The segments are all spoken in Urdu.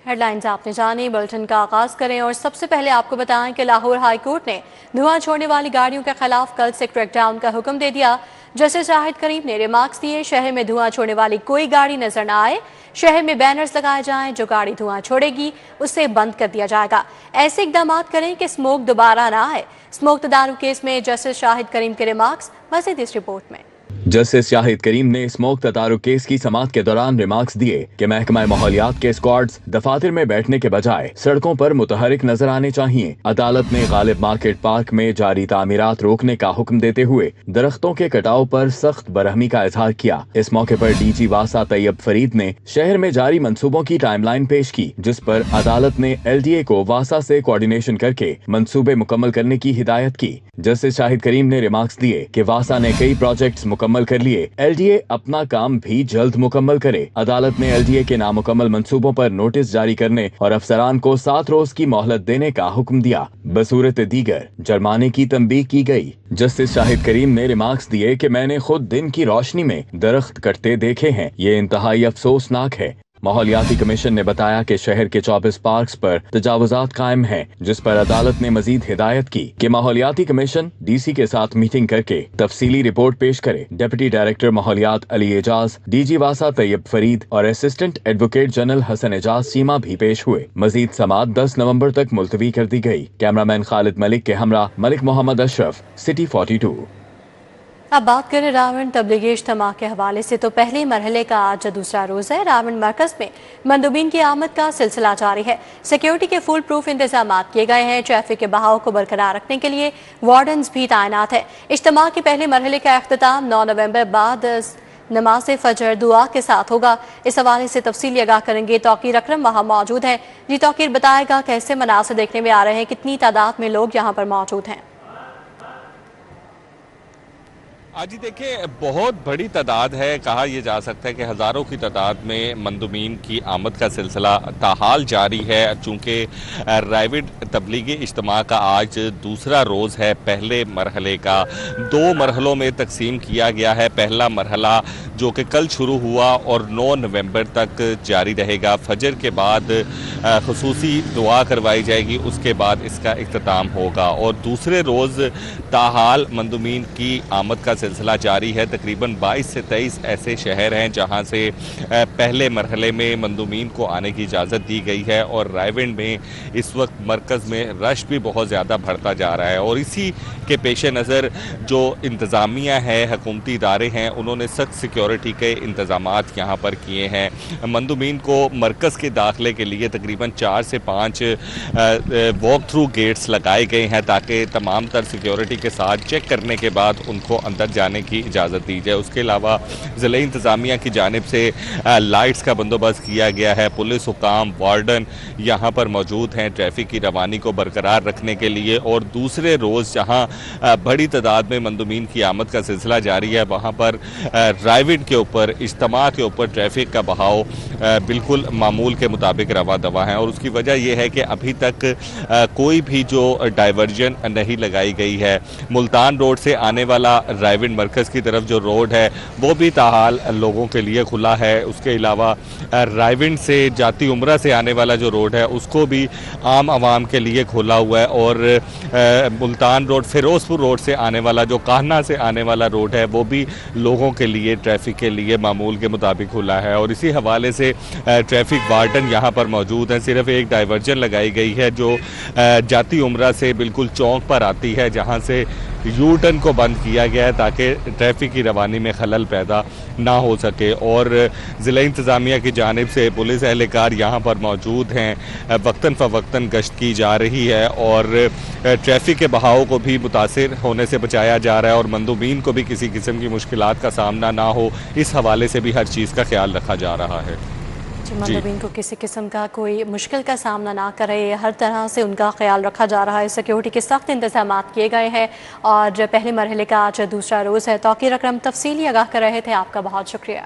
ہیڈ لائنز آپ نے جانی، بلٹن کا آغاز کریں اور سب سے پہلے آپ کو بتائیں کہ لاہور ہائی کورٹ نے دھواں چھوڑنے والی گاڑیوں کے خلاف کل سے کریک ڈاؤن کا حکم دے دیا۔ جسٹس شاہد کریم نے ریمارکس دیے، شہر میں دھواں چھوڑنے والی کوئی گاڑی نظر نہ آئے، شہر میں بینرز لگائے جائیں، جو گاڑی دھواں چھوڑے گی اسے بند کر دیا جائے گا۔ ایسے اقدامات کریں کہ اسموک دوبارہ نہ آئے۔ اسموک تدارک کیس میں جسٹس شاہد کریم کے ریمارکس، مزید اس رپورٹ میں۔ جسٹس شاہد کریم نے اسموک تدارک کیس کی سماعت کے دوران ریمارکس دیے کہ محکمہ ماحولیات کے اسکواڈز دفاتر میں بیٹھنے کے بجائے سڑکوں پر متحرک نظر آنے چاہیے۔ عدالت نے غالب مارکیٹ پارک میں جاری تعمیرات روکنے کا حکم دیتے ہوئے درختوں کے کٹاؤ پر سخت برہمی کا اظہار کیا۔ اس موقع پر ڈی جی واسا طیب فرید نے شہر میں جاری منصوبوں کی ٹائم لائن پیش کی، جس پر عدالت نے ایل ڈی اے کو واسا سے کوارڈینیشن کر کے منصوبے مکمل کرنے کی ہدایت کی۔ جسٹس شاہد کریم نے ریمارکس دیے کہ واسا نے کئی پروجیکٹس مکمل کر لیے، ایل ڈی اے اپنا کام بھی جلد مکمل کرے۔ عدالت نے ایل ڈی اے کے نامکمل منصوبوں پر نوٹس جاری کرنے اور افسران کو 7 روز کی مہلت دینے کا حکم دیا۔ بصورت دیگر جرمانے کی تنبیہ کی گئی۔ جسٹس شاہد کریم نے ریمارکس دیے کہ میں نے خود دن کی روشنی میں درخت کٹتے دیکھے ہیں، یہ انتہائی افسوسناک ہے۔ ماحولیاتی کمیشن نے بتایا کہ شہر کے 24 پارکس پر تجاوزات قائم ہیں، جس پر عدالت نے مزید ہدایت کی کہ ماحولیاتی کمیشن ڈی سی کے ساتھ میٹنگ کر کے تفصیلی رپورٹ پیش کرے۔ ڈپٹی ڈائریکٹر ماحولیات علی اعجاز، ڈی جی واسا طیب فرید اور اسسٹنٹ ایڈوکیٹ جنرل حسن اعجاز سیما بھی پیش ہوئے۔ مزید سماعت 10 نومبر تک ملتوی کر دی گئی۔ کیمرامین خالد ملک کے ہمراہ ملک محمد اشرف، سٹی 42۔ اب بات کریں راون تبلیغی اجتماع کے حوالے سے، تو پہلے مرحلے کا آج دوسرا روز ہے۔ راون مرکز میں مندوبین کی آمد کا سلسلہ جاری ہے۔ سیکیورٹی کے فول پروف انتظامات کیے گئے ہیں۔ ٹریفک کے بہاؤ کو برقرار رکھنے کے لیے وارڈنز بھی تعینات ہیں۔ اجتماع کے پہلے مرحلے کا اختتام 9 نومبر بعد نماز فجر دعا کے ساتھ ہوگا۔ اس حوالے سے تفصیلی آگاہ کریں گے توقیر اکرم، وہاں موجود ہیں۔ جی توقیر، بتائے گا کیسے مناظر دیکھنے میں آ رہے ہیں، کتنی تعداد میں لوگ یہاں پر موجود ہیں؟ جی دیکھیں، بہت بڑی تعداد ہے، کہا یہ جا سکتا ہے کہ ہزاروں کی تعداد میں مندوبین کی آمد کا سلسلہ تاحال جاری ہے، چونکہ رائوڈ تبلیغی اجتماع کا آج دوسرا روز ہے۔ پہلے مرحلے کا 2 مرحلوں میں تقسیم کیا گیا ہے۔ پہلا مرحلہ جو کہ کل شروع ہوا اور 9 نومبر تک جاری رہے گا، فجر کے بعد خصوصی دعا کروائی جائے گی، اس کے بعد اس کا اختتام ہوگا۔ اور دوسرے روز تاحال مندوبین کی آمد کا سلسلہ جاری ہے۔ تقریباً 22 سے 23 ایسے شہر ہیں جہاں سے پہلے مرحلے میں مندوبین کو آنے کی اجازت دی گئی ہے، اور رائیونڈ میں اس وقت مرکز میں رش بھی بہت زیادہ بڑھتا جا رہا ہے، اور اسی کے پیش نظر جو انتظامیہ ہے، حکومتی ادارے ہیں، انہوں نے سخت سیکیورٹی کے انتظامات یہاں پر کیے ہیں۔ مندوبین کو مرکز کے داخلے کے لیے تقریباً 4 سے 5 واک تھرو گیٹس لگائے گئے ہیں، تاکہ تمام تر سیکیورٹی کے ساتھ چیک کرنے کے بعد ان کو اندر جانے کی اجازت دی جائے۔ اس کے علاوہ ضلع انتظامیہ کی جانب سے لائٹس کا بندوبست کیا گیا ہے۔ پولیس حکام، وارڈن یہاں پر موجود ہیں ٹریفک کی روانی کو برقرار رکھنے کے لیے۔ اور دوسرے روز جہاں بڑی تعداد میں مندوبین کی آمد کا سلسلہ جاری ہے، وہاں پر رائیونڈ کے اوپر، اجتماع کے اوپر ٹریفک کا بہاؤ بالکل معمول کے مطابق رواں دواں ہے، اور اس کی وجہ یہ ہے کہ ابھی تک کوئی بھی جو ڈائیورژن نہیں لگائی گئی ہے۔ ملتان روڈ سے آنے والا رائیونڈ مرکز کی طرف جو روڈ ہے وہ بھی تاحال لوگوں کے لیے کھلا ہے۔ اس کے علاوہ رائیونڈ سے جاتی عمرہ سے آنے والا جو روڈ ہے اس کو بھی عام عوام کے لیے کھلا ہوا ہے، اور ملتان روڈ، فیروز پور روڈ سے آنے والا، جو کاہنہ سے آنے والا روڈ ہے، وہ بھی لوگوں کے لیے، ٹریفک کے لیے معمول کے مطابق کھلا ہے۔ اور اسی حوالے سے ٹریفک وارڈن یہاں پر موجود ہیں۔ صرف ایک ڈائیورژن لگائی گئی ہے جو جاتی عمرہ سے بالکل چوک پر آتی ہے، جہاں سے یو ٹرن کو بند کیا گیا ہے تاکہ ٹریفک کی روانی میں خلل پیدا نہ ہو سکے۔ اور ضلع انتظامیہ کی جانب سے پولیس اہلکار یہاں پر موجود ہیں، وقتاً فوقتاً گشت کی جا رہی ہے، اور ٹریفک کے بہاؤ کو بھی متاثر ہونے سے بچایا جا رہا ہے، اور مندوبین کو بھی کسی قسم کی مشکلات کا سامنا نہ ہو، اس حوالے سے بھی ہر چیز کا خیال رکھا جا رہا ہے۔ مندوبین کو کسی قسم کا کوئی مشکل کا سامنا نہ کرے، ہر طرح سے ان کا خیال رکھا جا رہا ہے۔ سیکیورٹی کے سخت انتظامات کیے گئے ہیں، اور پہلے مرحلے کا آج دوسرا روز ہے۔ توقیر اکرم تفصیلی آگاہ کر رہے تھے، آپ کا بہت شکریہ۔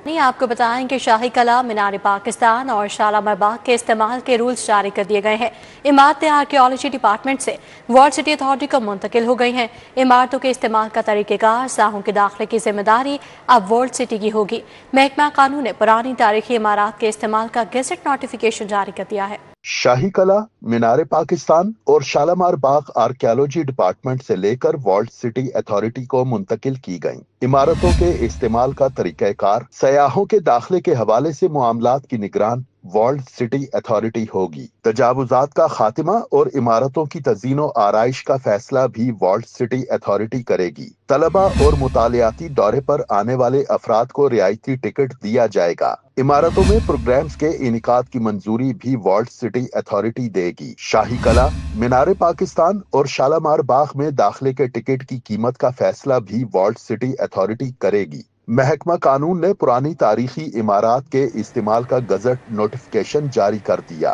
آپ کو بتائیں کہ شاہی قلعہ، مینار پاکستان اور شالامار باغ کے استعمال کے رولز جاری کر دیے گئے ہیں۔ عمارتیں آرکیالوجی ڈپارٹمنٹ سے ورلڈ سٹی اتھارٹی کو منتقل ہو گئی ہیں۔ عمارتوں کے استعمال کا طریقہ کار، سیاحوں کے داخلے کی ذمہ داری اب ورلڈ سٹی کی ہوگی۔ محکمہ قانون نے پرانی تاریخی عمارات کے استعمال کا گیزٹ نوٹیفیکیشن جاری کر دیا ہے۔ شاہی قلعہ، مینار پاکستان اور شالامار باغ آرکیالوجی ڈپارٹمنٹ سے لے کر ورلڈ سٹی اتھارٹی کو منتقل کی گئیں۔ عمارتوں کے استعمال کا طریقہ کار، سیاحوں کے داخلے کے حوالے سے معاملات کی نگران ورلڈ سٹی اتھارٹی ہوگی۔ تجاوزات کا خاتمہ اور عمارتوں کی تزئین و آرائش کا فیصلہ بھی ورلڈ سٹی اتھارٹی کرے گی۔ طلبہ اور مطالعاتی دورے پر آنے والے افراد کو رعایتی ٹکٹ دیا جائے گا۔ عمارتوں میں پروگرامز کے انعقاد کی منظوری بھی ورلڈ سٹی اتھارٹی دے گی۔ شاہی قلعہ، مینار پاکستان اور شالامار باغ میں داخلے کے ٹکٹ کی قیمت کا فیصلہ بھی ورلڈ سٹی اتھارٹی کرے گی۔ محکمہ قانون نے پرانی تاریخی عمارات کے استعمال کا گزٹ نوٹیفیکیشن جاری کر دیا۔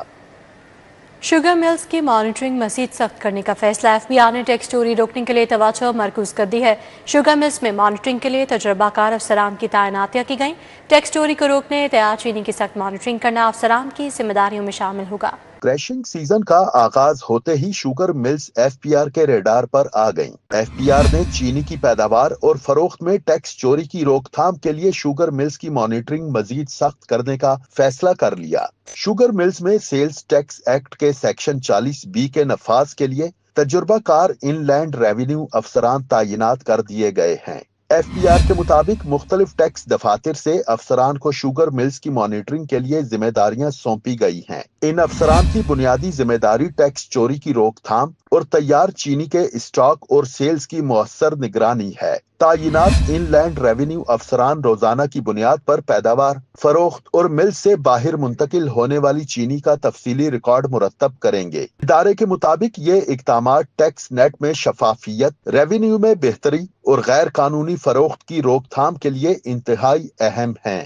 شوگر ملز کی مانیٹرنگ مزید سخت کرنے کا فیصلہ۔ ایف بی آئی نے ٹیکس چوری روکنے کے لیے توجہ مرکوز کر دی ہے۔ شوگر ملز میں مانیٹرنگ کے لیے تجربہ کار افسران کی تعیناتیاں کی گئیں۔ ٹیکس چوری کو روکنے، تیار چینی کی سخت مانیٹرنگ کرنا افسران کی ذمہ داریوں میں شامل ہوگا۔ کریشنگ سیزن کا آغاز ہوتے ہی sugar mills F P R کے ریڈار پر آ گئیں۔ ایف پی آر نے چینی کی پیداوار اور فروخت میں ٹیکس چوری کی روک تھام کے لیے شوگر ملز کی مانیٹرنگ مزید سخت کرنے کا فیصلہ کر لیا۔ شوگر ملز میں سیلز ٹیکس ایکٹ کے سیکشن 40B کے نفاذ کے لیے تجربہ کار ان لینڈ ریونیو افسران تعینات کر دیے گئے ہیں۔ ایف پی آر کے مطابق مختلف ٹیکس دفاتر سے افسران کو شوگر ملز کی مانیٹرنگ کے لیے ذمہ داریاں سونپی گئی ہیں۔ ان افسران کی بنیادی ذمہ داری ٹیکس چوری کی روک تھام اور تیار چینی کے اسٹاک اور سیلز کی مؤثر نگرانی ہے۔ تعینات ان لینڈ ریونیو افسران روزانہ کی بنیاد پر پیداوار، فروخت اور مل سے باہر منتقل ہونے والی چینی کا تفصیلی ریکارڈ مرتب کریں گے۔ ادارے کے مطابق یہ اقدامات ٹیکس نیٹ میں شفافیت، ریونیو میں بہتری اور غیر قانونی فروخت کی روک تھام کے لیے انتہائی اہم ہیں۔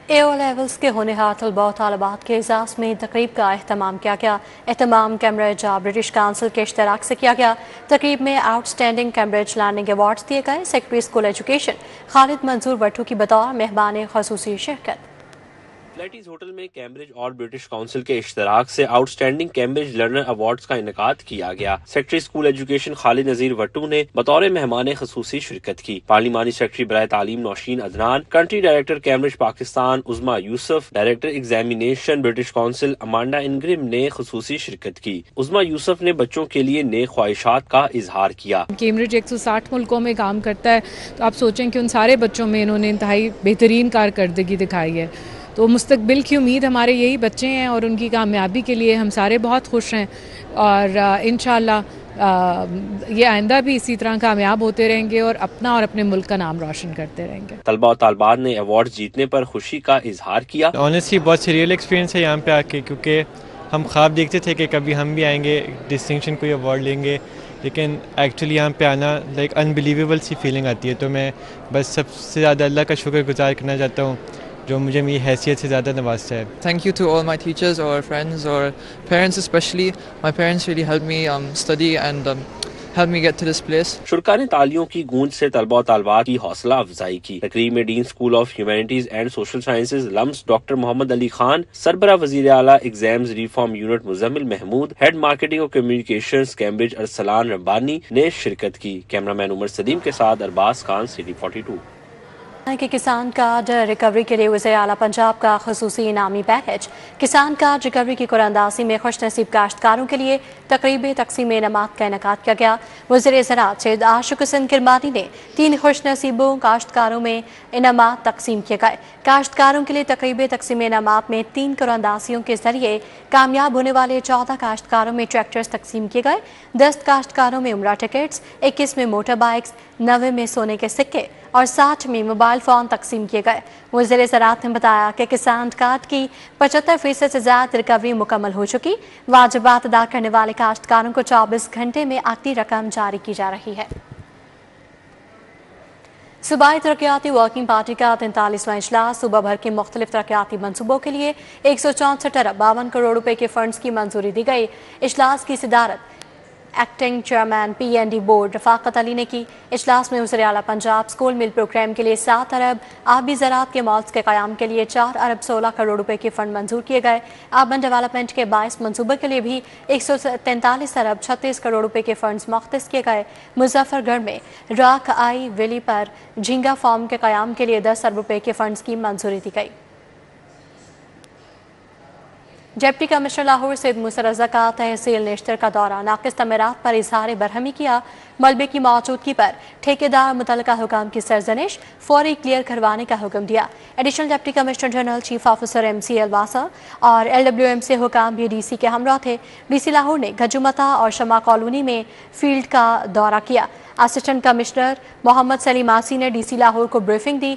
اے او لیولز کے ہونہار طلباء و طالبات کے اعزاز میں تقریب کا اہتمام کیا گیا۔ اہتمام کیمبرج برٹش کونسل کے اشتراک سے کیا گیا۔ تقریب میں out standing Cambridge learning awards دیے گئے۔ سیکرٹری اسکول ایجوکیشن خالد منظور بٹو کی بطور مہمان خصوصی شرکت۔ فلیٹیز ہوٹل میں کیمبرج اور برٹش کونسل کے اشتراک سے out standing Cambridge learner awards کا انعقاد کیا گیا۔ سیکرٹری اسکول ایجوکیشن خالد نذیر وٹو نے بطور مہمان خصوصی شرکت کی۔ پارلیمانی سیکرٹری برائے تعلیم Nosheen Adnan, country director Cambridge Pakistan Uzma Yousuf, director examination British Council Amanda Ingram نے خصوصی شرکت کی۔ عظمیٰ یوسف نے بچوں کے لیے نیک خواہشات کا اظہار کیا۔ کیمبرج 160 ملکوں میں کام کرتا ہے، تو آپ سوچیں کہ ان سارے بچوں میں انہوں نے انتہائی بہترین کارکردگی دکھائی ہے، تو مستقبل کی امید ہمارے یہی بچے ہیں اور ان کی کامیابی کے لیے ہم سارے بہت خوش ہیں، اور انشاءاللہ یہ آئندہ بھی اسی طرح کامیاب ہوتے رہیں گے اور اپنا اور اپنے ملک کا نام روشن کرتے رہیں گے۔ طلباء و طالبات نے ایوارڈ جیتنے پر خوشی کا اظہار کیا۔ آنیسٹلی بہت سیریل ایکسپیرینس ہے یہاں پہ آ کے، کیونکہ ہم خواب دیکھتے تھے کہ کبھی ہم بھی آئیں گے، ڈسٹنکشن کوئی ایوارڈ لیں گے، لیکن ایکچولی یہاں پہ آنا لائک انبلیویبل سی فیلنگ آتی ہے۔ تو میں بس سب سے زیادہ اللہ کا شکر گزار کرنا چاہتا ہوں جو مجھے میری حیثیت سے زیادہ نوازتا ہے۔ Thank you to all my teachers or friends or parents especially. My parents really helped me study and helped me get to this place. شرکا نے تالیوں کی گونج سے طلباء و طالبات کی حوصلہ افزائی کی۔ تقریب میں dean school of humanities and social sciences LUMS doctor Muhammad Ali Khan, سربراہ وزیر اعلیٰ exams reform unit Muzammil Mahmood, head marketing اور کمیونیکیشنز کیمبرج ارسلان ربانی نے شرکت کی۔ کیمرامین عمر سلیم کے ساتھ ارباز خان، سٹی 42۔ کہ کسان کارڈ ریکوری کے لیے وزیر اعلیٰ پنجاب کا خصوصی انعامی پیکج۔ کسان کارڈ ریکوری کی قراردادی میں خوش نصیب کاشتکاروں کے لیے تقریب تقسیم انعامات کا انعقاد کیا گیا۔ وزیر زراعت سید عاشق حسین کرمانی نے 3 خوش نصیبوں کاشتکاروں میں انعامات تقسیم کیے گئے۔ کاشتکاروں کے لیے تقریب تقسیم انعامات میں 3 قراردادیوں کے ذریعے کامیاب ہونے والے 14 کاشتکاروں میں ٹریکٹرز تقسیم کیے گئے۔ 10 کاشتکاروں میں عمرہ ٹکٹس، 21 میں موٹر بائکس، 90 میں سونے کے سکے اور 60 میں موبائل فون تقسیم کیے گئے۔ وزیر زراعت نے بتایا کہ کسان کارڈ کی 75% سے زیادہ ریکوری مکمل ہو چکی۔ واجبات ادا کرنے والے کاشتکاروں کو 24 گھنٹے میں عقدی رقم جاری کی جا رہی ہے۔ صوبائی ترقیاتی ورکنگ پارٹی کا 43واں اجلاس صوبہ بھر کے مختلف ترقیاتی منصوبوں کے لیے 164 ارب 52 کروڑ روپے کے فنڈز کی منظوری دی گئی۔ اجلاس کی صدارت ایکٹنگ چیئرمین PND بورڈ رفاقت علی نے کی۔ اجلاس میں وزیر اعلیٰ پنجاب اسکول مل پروگرام کے لیے 7 ارب، آبی زراعت کے مالز کے قیام کے لیے 4 ارب 16 کروڑ روپے کے فنڈ منظور کیے گئے۔ اربن ڈیولپمنٹ کے 22 منصوبے کے لیے بھی 143 ارب 36 کروڑ روپے کے فنڈز مختص کیے گئے۔ مظفر گڑھ میں راک آئی ویلی پر جھینگا فارم کے قیام کے لیے 10 ارب روپے کے فنڈز کی منظوری دی گئی۔ ڈپٹی کمشنر لاہور سید موسی رضا کا تحصیل نشتر کا دورہ، ناقص تعمیرات پر اظہار برہمی کیا، ملبے کی موجودگی پر ٹھیکیدار متعلقہ حکام کی سرزنش، فوری کلیئر کروانے کا حکم دیا۔ Additional deputy commissioner general chief officer MC الواسا اور LWMC حکام بھی DC کے ہمراہ تھے۔ DC لاہور نے گجومتا اور شمع کالونی میں فیلڈ کا دورہ کیا۔ اسسٹنٹ کمشنر محمد سلیم آسی نے DC لاہور کو بریفنگ دی۔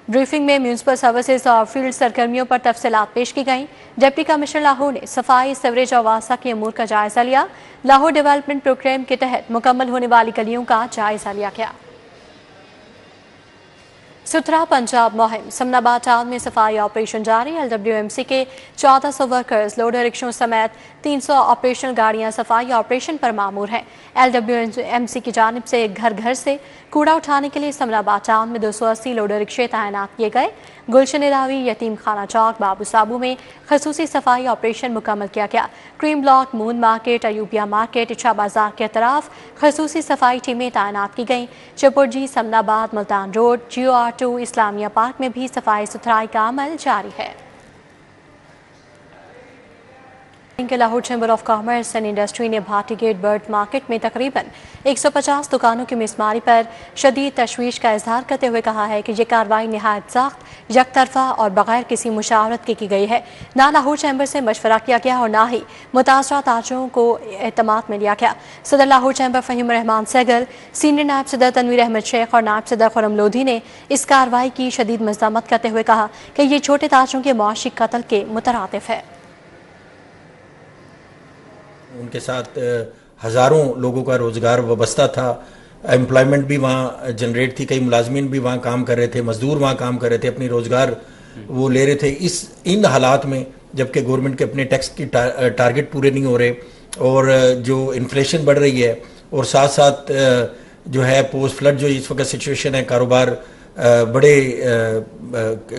بریفنگ میں میونسپل سروسز اور فیلڈ سرگرمیوں پر تفصیلات پیش کی گئیں۔ ڈپٹی کمشنر لاہور نے صفائی، سیوریج اور واسطہ کے امور کا جائزہ لیا۔ لاہور ڈیولپمنٹ پروگرام کے تحت مکمل ہونے والی گلیوں کا جائزہ لیا گیا۔ ستھرا پنجاب مہم، سمن آباد ٹاؤن میں صفائی آپریشن جاری۔ LWMC کے 1400 ورکرز، لوڈر رکشوں سمیت 300 آپریشنل گاڑیاں صفائی آپریشن پر مامور ہیں۔ LWMC کی جانب سے گھر گھر سے کوڑا اٹھانے کے لیے سمن آباد ٹاؤن میں 280 لوڈر رکشے تعینات کیے گئے۔ گلشن راوی، یتیم خانہ چوک، بابو صابو میں خصوصی صفائی آپریشن مکمل کیا گیا۔ کریم بلاک، مون مارکیٹ، ایوبیہ مارکیٹ، اچھا بازار کے اطراف خصوصی صفائی ٹیمیں تعینات کی گئیں۔ چپرجی، سمن آباد، ملتان روڈ، GOR2، اسلامیہ پارک میں بھی صفائی ستھرائی کا عمل جاری ہے۔ Lahore chamber of commerce and industry نے بھاٹی گیٹ برڈ مارکیٹ میں تقریباً 150 دکانوں کی مسماری پر شدید تشویش کا اظہار کرتے ہوئے کہا ہے کہ یہ کارروائی نہایت سخت، یک طرفہ اور بغیر کسی مشاورت کی گئی ہے۔ نہ لاہور چیمبر سے مشورہ کیا گیا اور نہ ہی متاثرہ تاجروں کو اعتماد میں لیا گیا۔ صدر لاہور چیمبر فہیم الرحمان سہگل، سینئر نائب صدر تنویر احمد شیخ اور نائب صدر خرم لودھی نے اس کارروائی کی شدید مذمت کرتے ہوئے کہا کہ یہ چھوٹے تاجروں کے معاشی قتل کے مترادف ہے۔ ان کے ساتھ ہزاروں لوگوں کا روزگار وابستہ تھا، امپلائمنٹ بھی وہاں جنریٹ تھی، کئی ملازمین بھی وہاں کام کر رہے تھے، مزدور وہاں کام کر رہے تھے، اپنی روزگار وہ لے رہے تھے۔ ان حالات میں جبکہ گورنمنٹ کے اپنے ٹیکس کی ٹارگٹ پورے نہیں ہو رہے اور جو انفلیشن بڑھ رہی ہے اور ساتھ ساتھ جو ہے پوسٹ فلڈ جو اس وقت سچویشن ہے،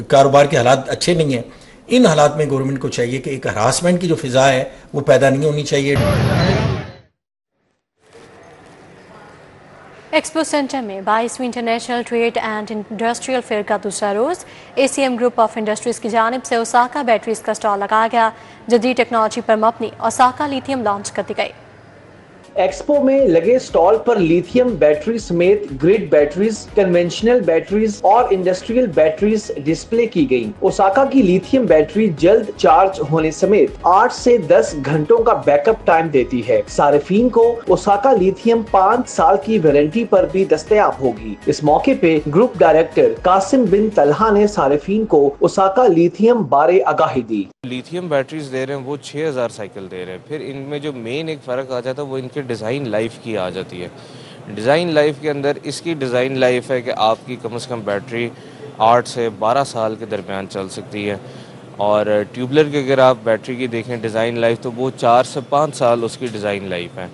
کاروبار کے حالات اچھے نہیں ہیں، ان حالات میں گورنمنٹ کو چاہیے کہ ایک ہراسمنٹ کی جو فضا ہے وہ پیدا نہیں ہونی چاہیے۔ ایکسپو سینٹر میں 22ویں international trade and industrial fair کا دوسرا روز ACM گروپ آف انڈسٹریز کی جانب سے اوساکا بیٹریز کا سٹال لگایا گیا۔ جدید ٹیکنالوجی پر مبنی اوساکا لیتھیم لانچ کر دی گئی۔ ایکسپو میں لگے سٹال پر لیتھیم بیٹری سمیت گریڈ بیٹریز، کنونشنل بیٹریز اور انڈسٹریل بیٹریز ڈسپلے کی گئیں۔ اوساکا کی لیتھیم بیٹری جلد چارج ہونے سمیت 8 سے 10 گھنٹوں کا بیک اپ ٹائم دیتی ہے۔ صارفین کو اوساکا لیتھیم 5 سال کی وارنٹی پر بھی دستیاب ہوگی۔ اس موقع پہ گروپ ڈائریکٹر قاسم بن طلحہ نے صارفین کو اوساکا لیتھیم بارے آگاہی دی۔ لیتھیم بیٹریز دے رہے ہیں وہ 6000 سائیکل دے رہے ہیں، پھر ان میں جو مین ایک فرق آ جاتا ہے وہ ان کے ڈیزائن لائف کی آ جاتی ہے۔ ڈیزائن لائف کے اندر اس کی ڈیزائن لائف ہے کہ آپ کی کم از کم بیٹری 8 سے 12 سال کے درمیان چل سکتی ہے، اور ٹیوبلر کی اگر آپ بیٹری کی دیکھیں ڈیزائن لائف تو وہ 4 سے 5 سال اس کی ڈیزائن لائف ہے۔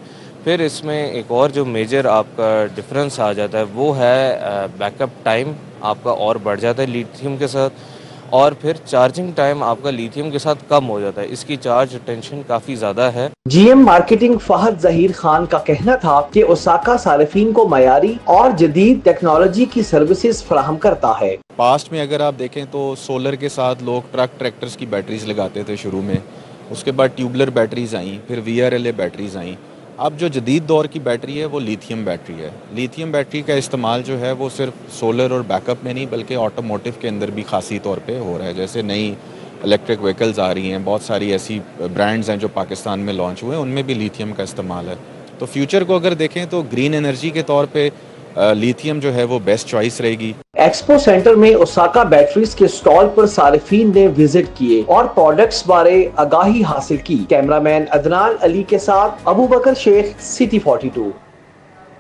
پھر اس میں ایک اور جو میجر آپ کا ڈفرنس آ جاتا ہے وہ ہے بیک اپ ٹائم آپ کا اور بڑھ جاتا ہے لیتھیم کے ساتھ، اور پھر چارجنگ ٹائم آپ کا لیتھیم کے ساتھ کم ہو جاتا ہے، اس کی چارج ٹینشن کافی زیادہ ہے۔ GM مارکیٹنگ فہد ظہیر خان کا کہنا تھا کہ اوساکا صارفین کو معیاری اور جدید ٹیکنالوجی کی سروسز فراہم کرتا ہے۔ پاسٹ میں اگر آپ دیکھیں تو سولر کے ساتھ لوگ ٹریکٹرز کی بیٹریز لگاتے تھے شروع میں، اس کے بعد ٹیوبلر بیٹریز آئیں، پھر VRLA بیٹریز آئیں۔ اب جو جدید دور کی بیٹری ہے وہ لیتھیم بیٹری ہے۔ لیتھیم بیٹری کا استعمال جو ہے وہ صرف سولر اور بیک اپ میں نہیں بلکہ آٹوموٹیو کے اندر بھی خاصی طور پہ ہو رہا ہے۔ جیسے نئی الیکٹرک وہیکلز آ رہی ہیں، بہت ساری ایسی برانڈز ہیں جو پاکستان میں لانچ ہوئے ہیں، ان میں بھی لیتھیم کا استعمال ہے۔ تو فیوچر کو اگر دیکھیں تو گرین انرجی کے طور پہ لیتھیم جو ہے وہ بیسٹ چوائس رہے گی۔ ایکسپو سینٹر میں اوساکا بیٹریز کے سٹال پر صارفین نے وزٹ کیے اور پروڈکٹس بارے آگاہی حاصل کی۔ کیمرہ مین عدنان علی کے ساتھ ابو بکر شیخ، City 42۔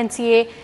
NCA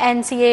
NCA